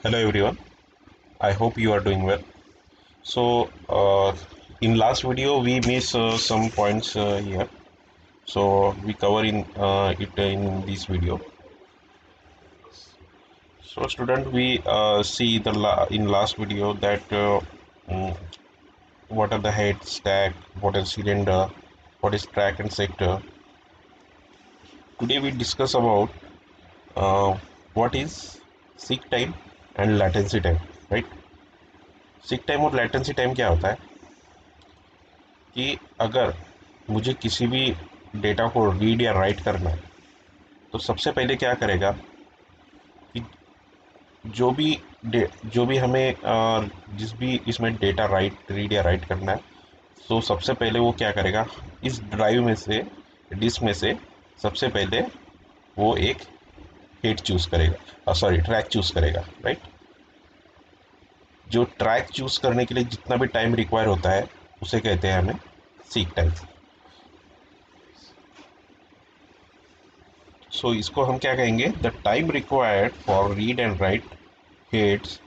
Hello everyone. I hope you are doing well. So, in last video we missed some points here. So we cover in it in this video. So student, we see in last video that mm, what are the head, stack, what is cylinder, what is track and sector. Today we discuss about what is seek time and latency time, right? Seek time और latency time क्या होता है कि अगर मुझे किसी भी data को रीड या राइट करना है तो सबसे पहले क्या करेगा कि जो भी हमें जिस भी इसमें डेटा रीड या राइट करना है तो सबसे पहले वो क्या करेगा, इस ड्राइव में से, डिस्क में से सबसे पहले वो एक हेड चूज़ करेगा, सॉरी ट्रैक चूज़ करेगा, राइट। जो ट्रैक चूज़ करने के लिए जितना भी टाइम रिक्वायर होता है उसे कहते हैं हमें सीक टाइम। सो इसको हम क्या कहेंगे, the time required for read and write heads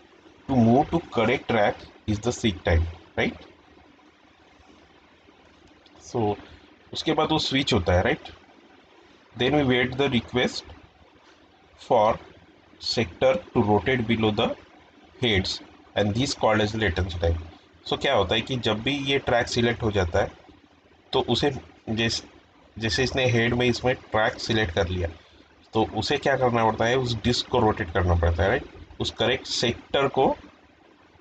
to move to correct track is the seek time, right. So उसके बाद वो स्विच होता है, right. Then we wait the request for sector to rotate below the heads and this called as latency time. So क्या होता है कि जब भी ये ट्रैक सिलेक्ट हो जाता है तो उसे जैसे इसने हेड में इसमें ट्रैक सिलेक्ट कर लिया तो उसे क्या करना पड़ता है, उस डिस्क को रोटेट करना पड़ता है, राइट, उस करेक्ट सेक्टर को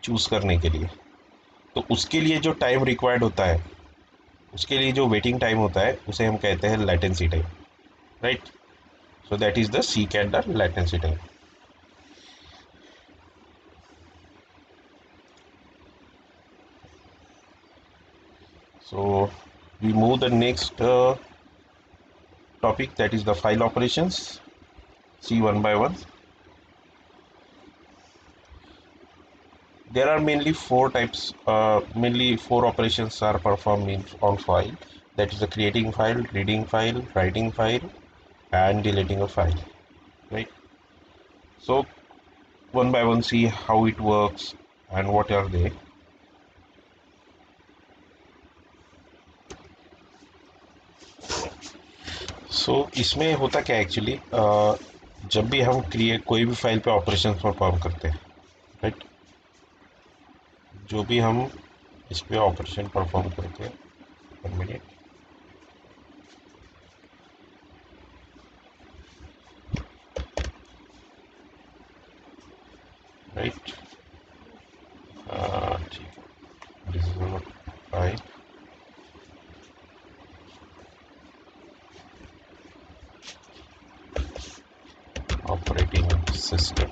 चूज़ करने के लिए। तो उसके लिए जो टाइम रिक्वायर्ड होता है, उसके लिए जो वेटिंग टाइम होता है उसे हम कहते हैं latency time, right. So that is the seek and the latency time. So we move the next topic, that is the file operations. See one by one. There are mainly four types, mainly four operations are performed on file. That is the creating file, reading file, writing file, and deleting a file, right? So one by one see how it works and what are they. So इसमें होता क्या actually, जब भी हम कोई भी file पे operation perform करते हैं, राइट, जो भी हम इस पे ऑपरेशन परफॉर्म करते हैं, 1 मिनट, राइट, ठीक है, this is file, operating system,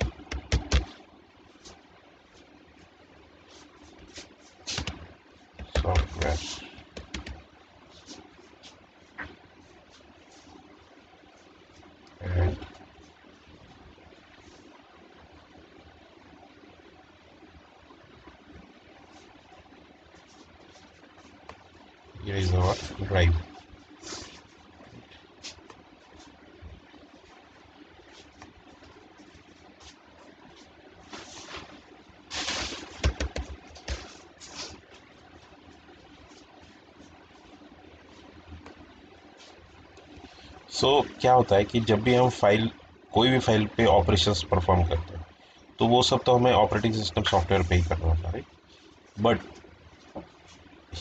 software, and here is our drive. सो क्या होता है कि जब भी हम कोई भी फाइल पे ऑपरेशंस परफॉर्म करते हैं तो वो सब तो हमें ऑपरेटिंग सिस्टम सॉफ्टवेयर पे ही करना होता है, right. But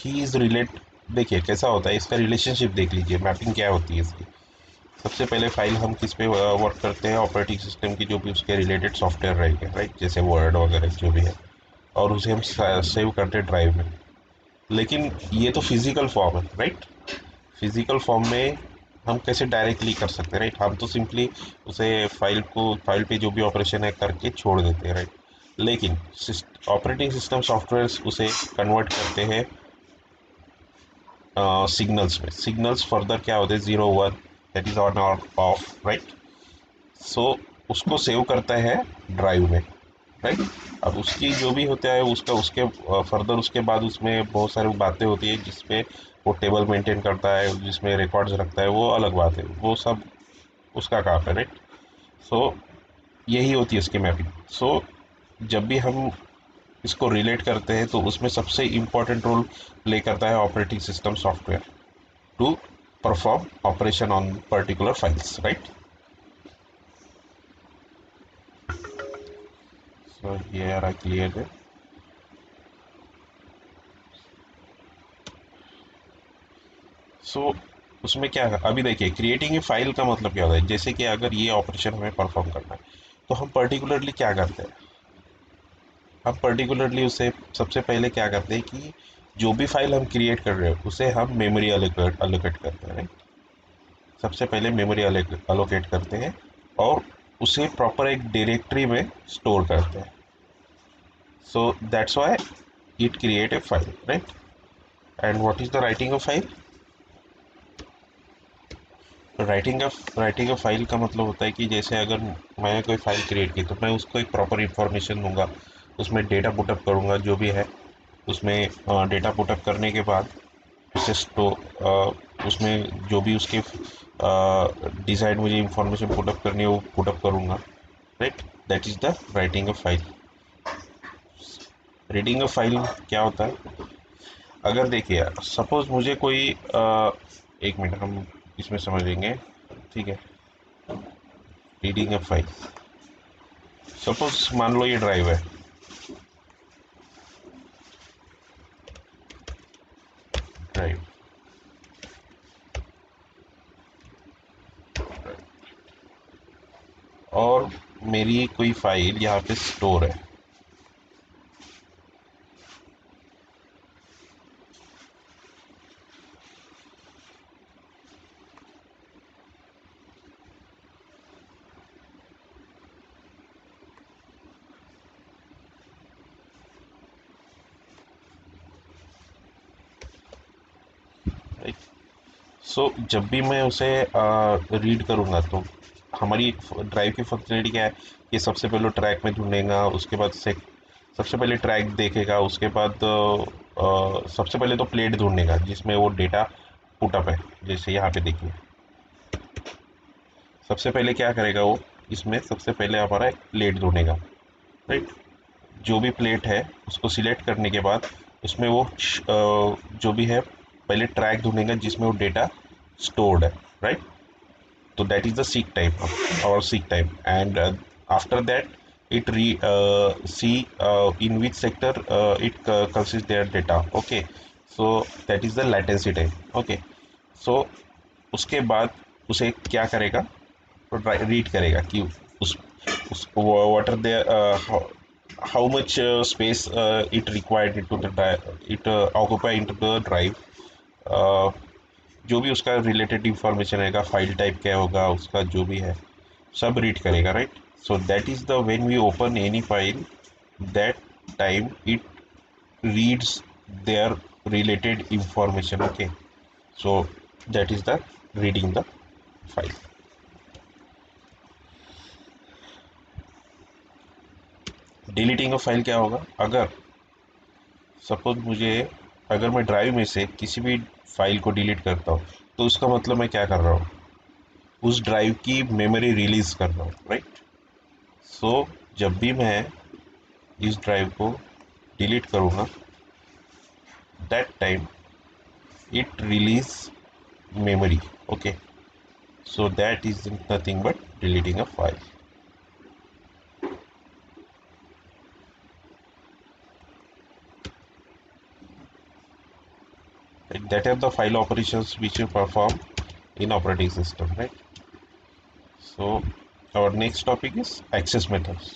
he is relate देखिए कैसा होता है, इसका रिलेशनशिप देख लीजिए, मैपिंग क्या होती है इसकी। सबसे पहले फाइल हम किस पे वर्क करते हैं, ऑपरेटिंग सिस्टम की जो भी उसके रिलेटेड सॉफ्टवेयर रहेगा, राइट, जैसे वर्ड वगैरह जो भी है, और उसे हम सेव करते हैं ड्राइव में। लेकिन ये तो फिजिकल फॉर्म है, राइट। फिजिकल फॉर्म में हम कैसे डायरेक्टली कर सकते हैं, राइट। हम तो सिंपली उसे फाइल पे जो भी ऑपरेशन है करके छोड़ देते हैं, राइट। लेकिन ऑपरेटिंग सिस्टम सॉफ्टवेयर उसे कन्वर्ट करते हैं सिग्नल्स में। सिग्नल्स फर्दर क्या होते हैं, 0 1, दैट इज ऑन और ऑफ, राइट। सो उसको सेव करता है ड्राइव में, राइट। अब उसकी जो भी होता है उसका उसके फर्दर उसके बाद उसमें बहुत सारी बातें होती है जिसपे वो टेबल मेंटेन करता है, जिसमें रिकॉर्ड्स रखता है, वो अलग बात है, वो सब उसका काम है, राइट। सो यही होती है उसकी मैपिंग। सो जब भी हम इसको रिलेट करते हैं तो उसमें सबसे इम्पोर्टेंट रोल प्ले करता है operating system software to perform operation on particular files, right? So here I clear है। सो उसमें क्या है, अभी देखिए क्रिएटिंग ए फाइल का मतलब क्या होता है, जैसे कि अगर ये ऑपरेशन हमें परफॉर्म करना है तो हम पर्टिकुलरली क्या करते हैं, हम पर्टिकुलरली उसे सबसे पहले क्या करते हैं कि जो भी फाइल हम क्रिएट कर रहे हैं उसे हम मेमोरी अलोकेट करते हैं, right? सबसे पहले मेमोरी अलोकेट करते हैं और उसे प्रॉपर एक डायरेक्टरी में स्टोर करते हैं। So that's why it create a file, right? And what is the writing of file? Writing of file का मतलब होता है कि जैसे अगर मैंने कोई फाइल क्रिएट की तो मैं उसको एक प्रॉपर इंफॉर्मेशन दूंगा, उसमें डेटा पुटअप करूंगा जो भी है, उसमें डेटा पुटअप करने के बाद उसे उसमें जो भी उसके डिज़ाइन मुझे इंफॉर्मेशन पुटअप करनी है वो पुटअप करूंगा, right? That is the writing of file. Reading of file क्या होता है, अगर देखिए सपोज मुझे कोई एक मिनट हम इसमें समझेंगे, ठीक है? रीडिंग ऑफ फाइल, सपोज मान लो ये ड्राइव है, ड्राइव, और मेरी कोई फाइल यहाँ पे स्टोर है, राइट? सो जब भी मैं उसे रीड करूँगा तो हमारी ड्राइव की फंक्शनलिटी क्या है कि सबसे पहले ट्रैक में ढूंढेगा, उसके बाद से सबसे पहले ट्रैक देखेगा, उसके बाद सबसे पहले तो प्लेट ढूंढेगा जिसमें वो डेटा पुटअप है, जैसे यहाँ पे देखिए सबसे पहले क्या करेगा वो, इसमें सबसे पहले हमारा एक प्लेट ढूंढेगा, राइट? जो भी प्लेट है उसको सिलेक्ट करने के बाद उसमें वो जो भी है पहले ट्रैक ढूंढेगा जिसमें वो डेटा stored है, right? So that is the seek type or seek type, and after that it see in which sector it consists their data, okay? So that is the latency type, okay? So उसके बाद उसे क्या करेगा, तो read करेगा कि उस what are the how much space it required into the it occupy into the drive, uh, जो भी उसका रिलेटेड इंफॉर्मेशन रहेगा, फाइल टाइप क्या होगा उसका, जो भी है सब रीड करेगा, right? So that is the when we open any file, that time it reads their related information, okay? So that is the reading the file. Deleting of file क्या होगा, अगर सपोज मुझे, अगर मैं ड्राइव में से किसी भी फाइल को डिलीट करता हूँ तो उसका मतलब मैं क्या कर रहा हूँ, उस ड्राइव की मेमोरी रिलीज कर रहा हूँ, राइट? सो जब भी मैं इस ड्राइव को डिलीट करूँगा, that time it release memory, okay? So that is nothing but deleting a file. That are the file operations which you perform in operating system, right? So our next topic is access methods.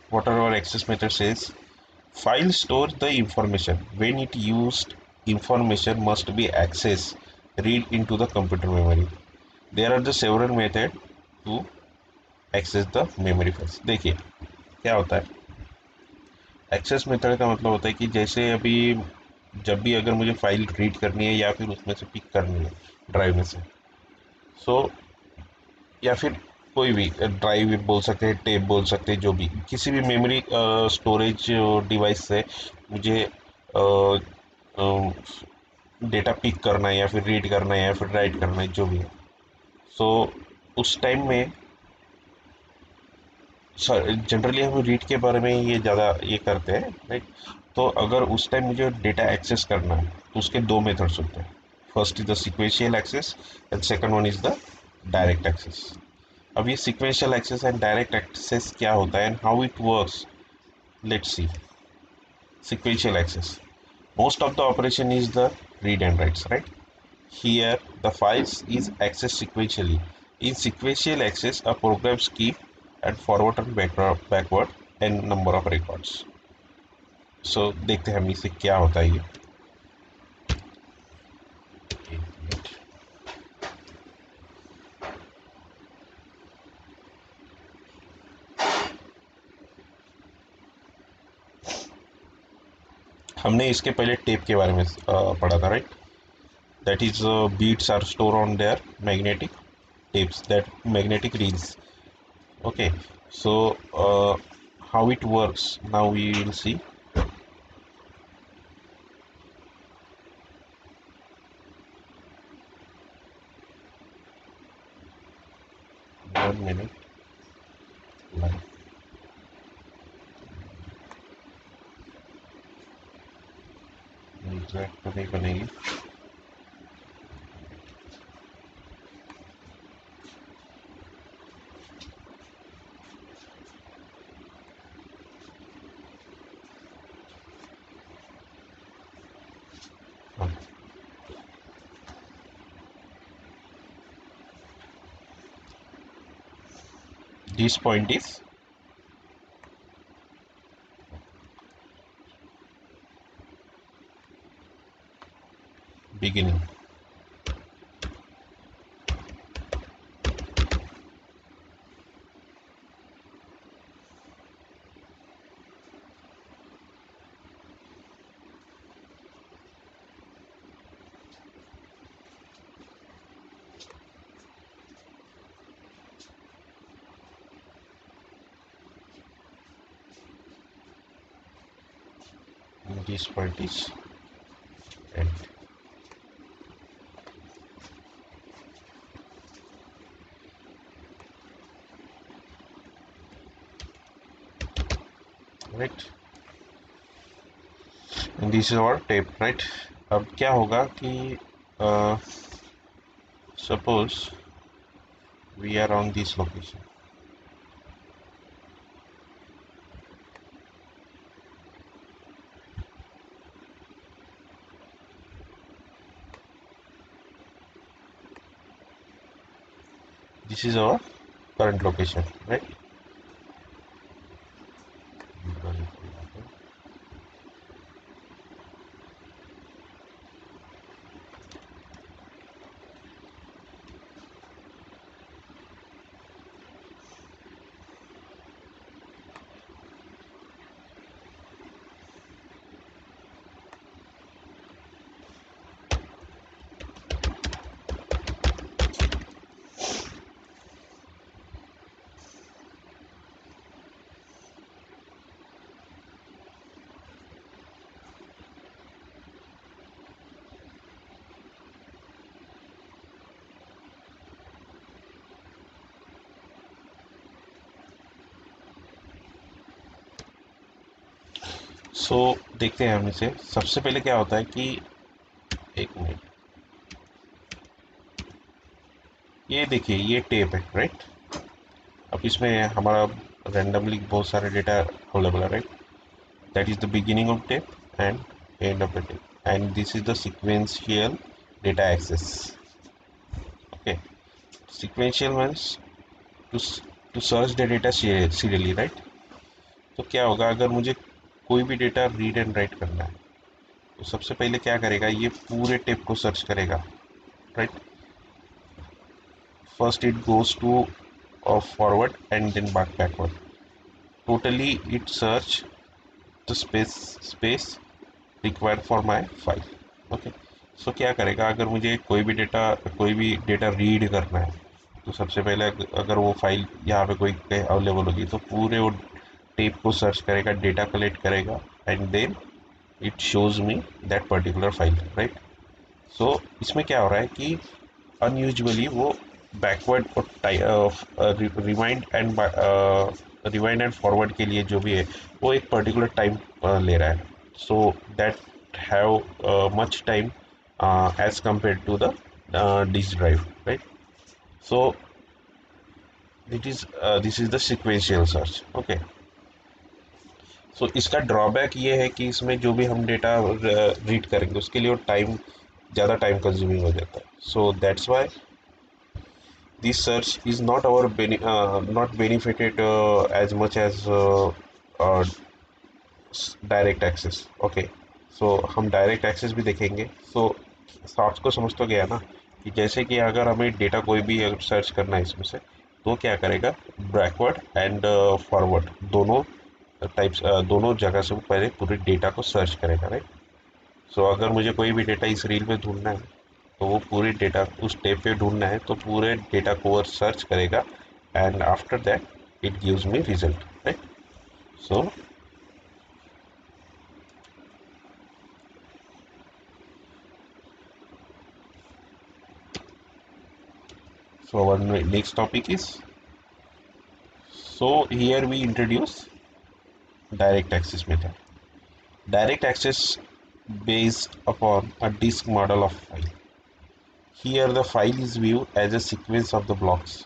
What are our access methods is, file stores the information. When it used, information must be accessed, read into the computer memory. There are the several methods to access the memory files. देखिए क्या होता है, access method का मतलब होता है कि जैसे अभी जब भी अगर मुझे फाइल रीड करनी है या फिर उसमें से पिक करनी है ड्राइव में से, सो या फिर कोई भी ड्राइव बोल सकते हैं, टेप बोल सकते हैं, जो भी किसी भी मेमोरी स्टोरेज डिवाइस से मुझे डेटा पिक करना है या फिर रीड करना है या फिर राइट करना है, जो भी है। सो उस टाइम में जनरली हम रीड के बारे में ये ज़्यादा ये करते हैं, राइट। तो अगर उस टाइम मुझे डेटा एक्सेस करना है तो उसके दो मेथड्स होते हैं। First is the sequential access and second one is the direct access. अब ये sequential access and direct access क्या होता है and how it works, let's see. Sequential access. Most of the operation is the read and writes, right? Here, the files is accessed sequentially. In sequential access, a programs keep and forward and backward n number of records. So देखते हैं हम इसे क्या होता है ये। हमने इसके पहले टेप के बारे में पढ़ा था, right. That is, beats are stored on their magnetic tapes, that magnetic reels. Okay, so how it works now we will see. 1 minute live. Exact तो नहीं बनेगी। हाँ, this point is beginning. This point is end. Right, and this is our tape, right। अब क्या होगा कि suppose we are on this location, this is our current location, right। सो देखते हैं हम इसे। सबसे पहले क्या होता है कि एक मिनट, ये देखिए ये टेप है, राइट। अब इसमें हमारा रैंडमली बहुत सारे डेटा अवेलेबल है, right. That is the beginning of tape and end of the tape and this is the sequential data access. Okay, sequential means to to search the data serially, right. तो क्या होगा अगर मुझे कोई भी data read and right करना है तो सबसे पहले क्या करेगा, ये पूरे टेप को सर्च करेगा, right. First it goes to forward and then backward. Totally it search the space required for my file. Okay, so क्या करेगा अगर मुझे कोई भी डेटा रीड करना है तो सबसे पहले अगर वो फाइल यहाँ पे कोई अवेलेबल होगी तो पूरे वो टेप को सर्च करेगा, डेटा कलेक्ट करेगा and then it shows me that particular file, right। So इसमें क्या हो रहा है कि अनयूजुअली वो बैकवर्ड और रिवाइंड एंड फॉरवर्ड के लिए जो भी है वो एक पर्टिकुलर टाइम ले रहा है, so that have much time as compare to the disk drive, right? So it is this is the sequential search, okay. So इसका ड्रॉबैक ये है कि इसमें जो भी हम डेटा रीड करेंगे उसके लिए वो टाइम ज़्यादा टाइम कंज्यूमिंग हो जाता है, so that's why this search is not not benefited as much as uh, direct access, okay. So हम डायरेक्ट एक्सेस भी देखेंगे। सो शॉर्ट्स को समझ तो गया ना कि जैसे कि अगर हमें डेटा कोई भी अगर सर्च करना है इसमें से, तो क्या करेगा, बैकवर्ड एंड फॉरवर्ड दोनों टाइप्स, दोनों जगह से वो पहले पूरे डेटा को सर्च करेगा, राइट? सो अगर मुझे कोई भी डेटा इस रील में ढूंढना है तो वो पूरी डेटा उस टैब पे ढूंढना है तो पूरे डेटा को वो सर्च करेगा and after that it gives me result, right? So our next topic is, so here we introduce direct access method. Direct access based upon a disk model of file. Here the file is viewed as a sequence of the blocks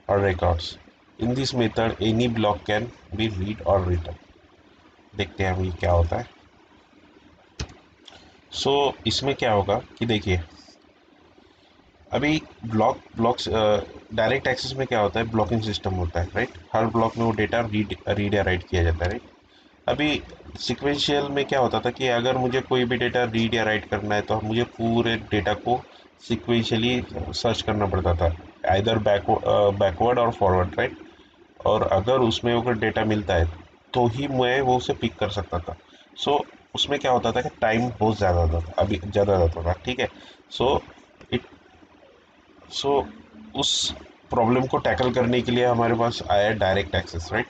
or records. In this method any block can be read or written. देखते हैं हम ये क्या होता है। सो इसमें क्या होगा कि देखिए, अभी ब्लॉक्स डायरेक्ट एक्सेस में क्या होता है, ब्लॉकिंग सिस्टम होता है, राइट? हर ब्लॉक में वो डेटा रीड या राइट किया जाता है, राइट? अभी सिक्वेंशियल में क्या होता था कि अगर मुझे कोई भी डेटा रीड या राइट करना है तो मुझे पूरे डेटा को सिक्वेंशियली सर्च करना पड़ता था, आइदर बैकवर्ड और फॉरवर्ड, राइट? और अगर उसमें अगर डेटा मिलता है तो ही मैं वो उसे पिक कर सकता था। सो उसमें क्या होता था कि टाइम बहुत ज़्यादा होता था, अभी ज़्यादा जाता था, ठीक है? सो इट सो उस प्रॉब्लम को टैकल करने के लिए हमारे पास आया डायरेक्ट एक्सेस, राइट?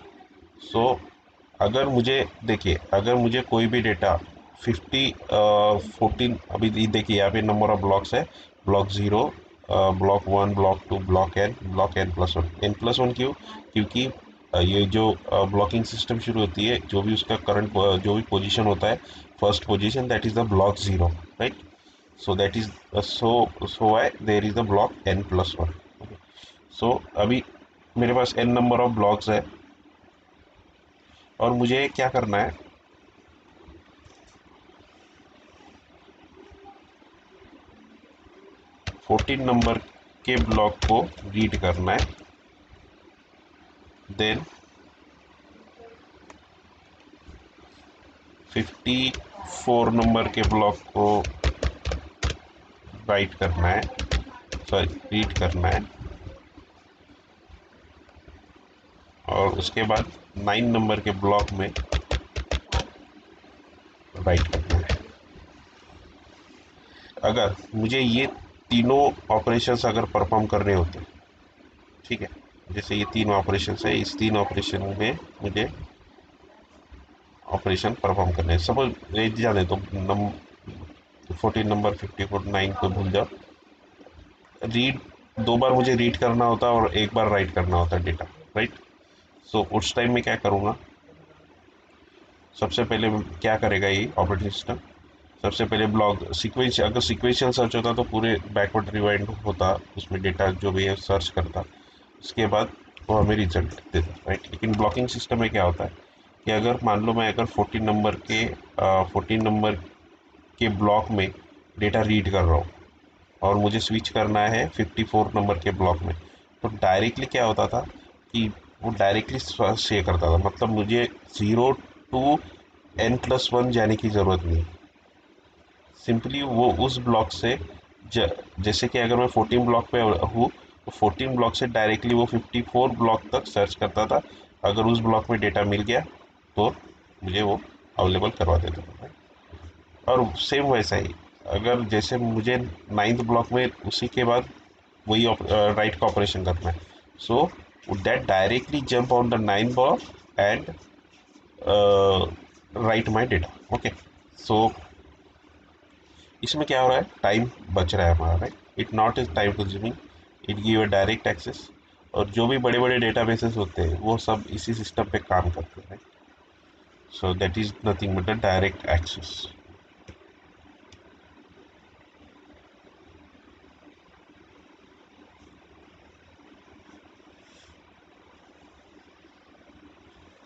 सो अगर मुझे देखिए, अगर मुझे कोई भी डेटा 14, अभी देखिए यहाँ पे नंबर ऑफ ब्लॉक्स है, block zero, block one, block two, block N plus one. N plus one क्यों? क्योंकि ये जो ब्लॉकिंग सिस्टम शुरू होती है, जो भी उसका करंट जो भी पोजीशन होता है, first position that is the block zero, right? So that is so why there is the block n plus one. So अभी मेरे पास n नंबर ऑफ ब्लॉक्स है और मुझे क्या करना है, 14 नंबर के ब्लॉक को रीड करना है, देन 54 नंबर के ब्लॉक को राइट करना है, सॉरी रीड करना है, और उसके बाद 9 नंबर के ब्लॉक में राइट करना है। अगर मुझे ये तीनों ऑपरेशंस अगर परफॉर्म करने होते, ठीक है, जैसे ये तीन ऑपरेशन है, इस तीन ऑपरेशन में मुझे ऑपरेशन परफॉर्म करने हैं। सपोज रेंज जाने तो 14 नंबर, 54, 9 को भूल जाओ, रीड दो बार मुझे रीड करना होता और एक बार राइट करना होता डेटा, राइट? सो उस टाइम में क्या करूँगा, सबसे पहले क्या करेगा ये ऑपरेटिंग सिस्टम, सबसे पहले ब्लॉक सीक्वेंस, अगर सीक्वेंशियल सर्च होता तो पूरे बैकवर्ड रिवाइंड होता, उसमें डेटा जो भी है सर्च करता, उसके बाद वो हमें रिजल्ट देता, राइट? लेकिन ब्लॉकिंग सिस्टम में क्या होता है कि अगर मान लो मैं अगर 14 नंबर के ब्लॉक में डेटा रीड कर रहा हूँ और मुझे स्विच करना है 54 नंबर के ब्लॉक में, तो डायरेक्टली क्या होता था कि वो डायरेक्टली शेयर करता था, मतलब मुझे zero to n plus one जाने की ज़रूरत नहीं, सिंपली वो उस ब्लॉक से जैसे कि अगर मैं 14 ब्लॉक पे हूँ तो 14 ब्लॉक से डायरेक्टली वो 54 ब्लॉक तक सर्च करता था, अगर उस ब्लॉक में डेटा मिल गया तो मुझे वो अवेलेबल करवा देता था। और सेम वैसा ही अगर जैसे मुझे 9th ब्लॉक में उसी के बाद वही राइट का ऑपरेशन करना है, so that directly jump on the 9 block and write my data, okay. So इसमें क्या हो रहा है, टाइम बच रहा है हमारा, right. It not is time consuming, it give a direct access. और जो भी बड़े बड़े डेटाबेसेस होते हैं वो सब इसी सिस्टम पे काम करते हैं, so that is nothing but a direct access.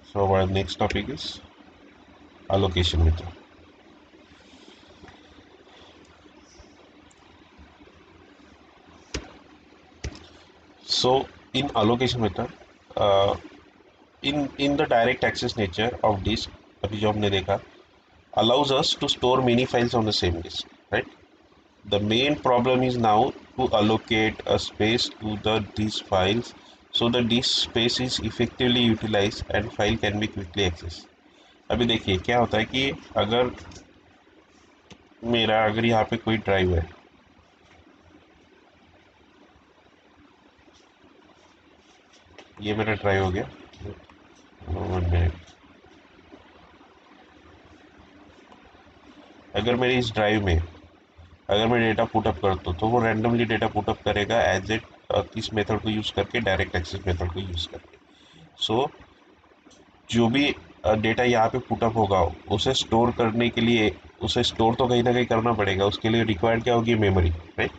So our next topic is allocation method. So in allocation method, uh, in the direct access nature of disk, अभी जो हमने देखा, allows us to store many files on the same disk, right? The main problem is now to allocate a space to the disk files so the disk space is effectively utilized and file can be quickly accessed. अभी देखिए क्या होता है कि अगर यहाँ पे कोई ड्राइव है, ये मेरा ड्राइव हो गया, 1 मिनट। अगर मेरी इस ड्राइव में अगर मैं डेटा पुटअप करता हूँ तो वो रैंडमली डेटा पुटअप करेगा एज एट किस मेथड को यूज़ करके, डायरेक्ट एक्सेस मेथड को यूज़ करके। सो जो भी डेटा यहाँ पे पुटअप होगा उसे स्टोर करने के लिए, उसे स्टोर तो कहीं ना कहीं करना पड़ेगा, उसके लिए रिक्वायर्ड क्या होगी, मेमोरी, राइट।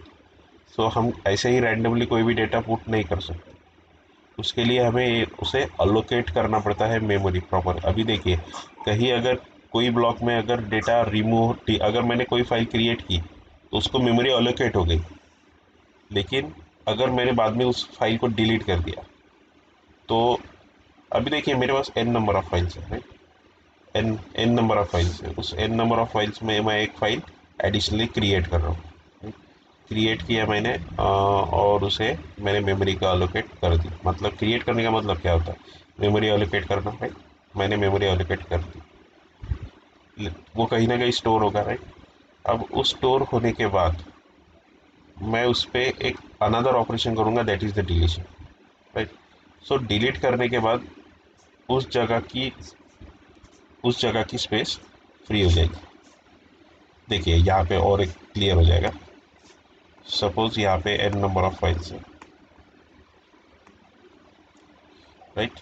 सो हम ऐसे ही रैंडमली कोई भी डेटा पुट नहीं कर सकते, उसके लिए हमें उसे अलोकेट करना पड़ता है मेमोरी प्रॉपर। अभी देखिए कहीं अगर कोई ब्लॉक में अगर डेटा रिमूव, अगर मैंने कोई फाइल क्रिएट की तो उसको मेमोरी अलोकेट हो गई, लेकिन अगर मैंने बाद में उस फाइल को डिलीट कर दिया तो अभी देखिए मेरे पास एन नंबर ऑफ फाइल्स है, N N number of files है, उस एन नंबर ऑफ फाइल्स में मैं एक फ़ाइल एडिशनली क्रिएट कर रहा हूँ, क्रिएट किया मैंने और उसे मैंने मेमोरी का अलोकेट कर दी। मतलब क्रिएट करने का मतलब क्या होता है, मेमोरी अलोकेट करना, राइट। मैंने मेमोरी अलोकेट कर दी, वो कहीं ना कहीं स्टोर होगा, राइट। अब उस स्टोर होने के बाद मैं उस पर एक अनदर ऑपरेशन करूँगा, that is the deletion, right. So delete करने के बाद उस जगह की उस जगह की स्पेस फ्री हो जाएगी। देखिए यहाँ पे और एक क्लियर हो जाएगा। सपोज यहाँ पे एन नंबर ऑफ फाइल्स है, right.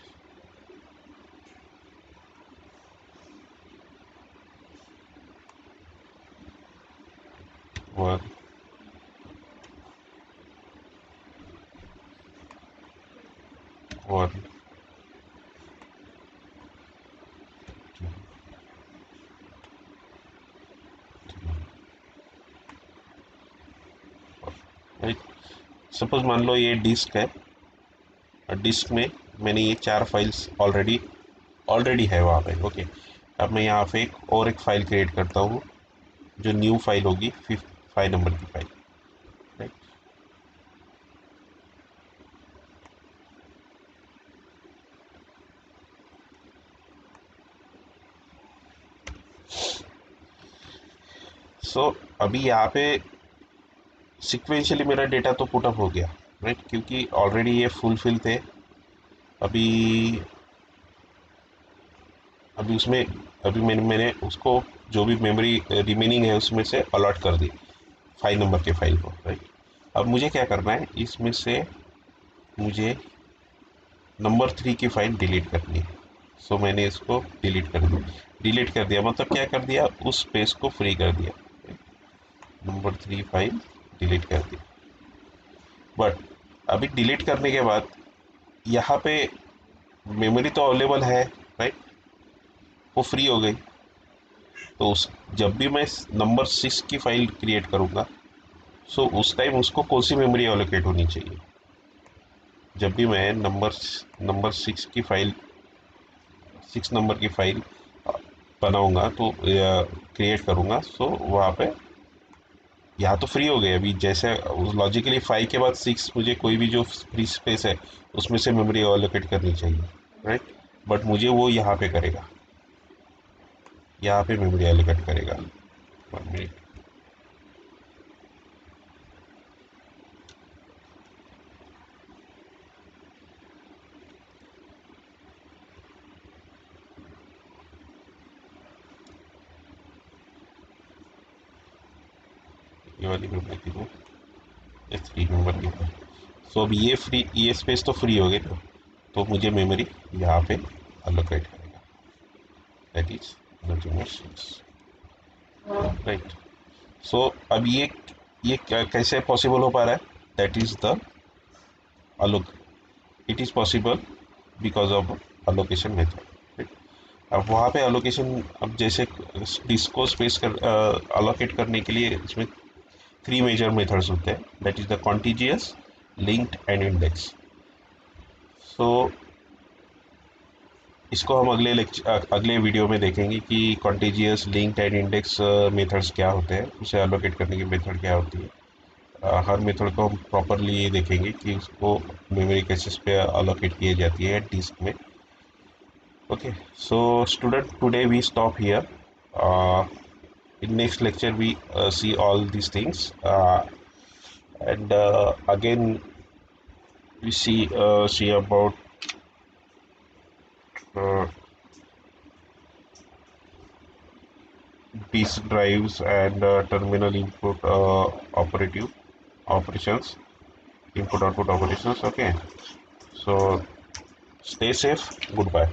One, one, right. Suppose मान लो ये डिस्क है, और डिस्क में मैंने ये 4 फाइल्स ऑलरेडी ऑलरेडी है वहाँ पे, ओके। अब मैं यहाँ पे एक फाइल क्रिएट करता हूँ जो न्यू फाइल होगी, 5 नंबर की फाइल, राइट। सो अभी यहाँ पे सिक्वेंशियली मेरा डेटा तो पुटअप हो गया, राइट, क्योंकि ऑलरेडी ये फुलफिल थे। अभी अभी उसमें अभी मैंने उसको जो भी मेमोरी रिमेनिंग है उसमें से अलॉट कर दी 5 नंबर के फाइल को, राइट। अब मुझे क्या करना है, इसमें से मुझे नंबर 3 की फाइल डिलीट करनी है। सो मैंने इसको डिलीट कर दिया, मतलब क्या कर दिया, उस स्पेस को फ्री कर दिया, नंबर 3 फाइल डिलीट कर दी। बट अभी डिलीट करने के बाद यहाँ पे मेमोरी तो अवेलेबल है, राइट, वो फ्री हो गई। तो उस जब भी मैं नंबर 6 की फाइल क्रिएट करूँगा, सो उस टाइम उसको कौन सी मेमोरी एलोकेट होनी चाहिए, जब भी मैं नंबर 6 नंबर की फाइल बनाऊंगा तो क्रिएट करूंगा, सो वहाँ पे यहाँ तो फ्री हो गए। अभी जैसे लॉजिकली 5 के बाद 6 मुझे कोई भी जो फ्री स्पेस है उसमें से मेमोरी एलोकेट करनी चाहिए, राइट। बट मुझे वो यहाँ पे करेगा, यहाँ पे मेमोरी एलोकेट करेगा। 1 मिनट। ये वाली मेमोरी थी वो, ये 3 नंबर की है। सो अब ये स्पेस तो फ्री हो गई ना, तो मुझे मेमोरी यहाँ पे अलोकेट करेगा, दैट इज नोटिंग 6, राइट। सो अब ये कैसे पॉसिबल हो पा रहा है, that is the Alok it is possible because of allocation method. अब वहाँ पे अलोकेशन, अब जैसे डिस्क को स्पेस कर अलोकेट करने के लिए इसमें 3 मेजर मेथड्स होते हैं, that is the contiguous, linked and index. So इसको हम अगले वीडियो में देखेंगे कि contiguous, linked and index methods क्या होते हैं, उसे अलोकेट करने की मेथड क्या होती है। हर मेथड को हम प्रॉपरली देखेंगे कि उसको मेमोरी कैसेस पे अलोकेट की जाती है डिस्क में। Okay, so student, today we stop here. In next lecture we see all these things, and again we see about uh, disk drives and terminal input operative operations, input output operations. Okay, so stay safe. Goodbye.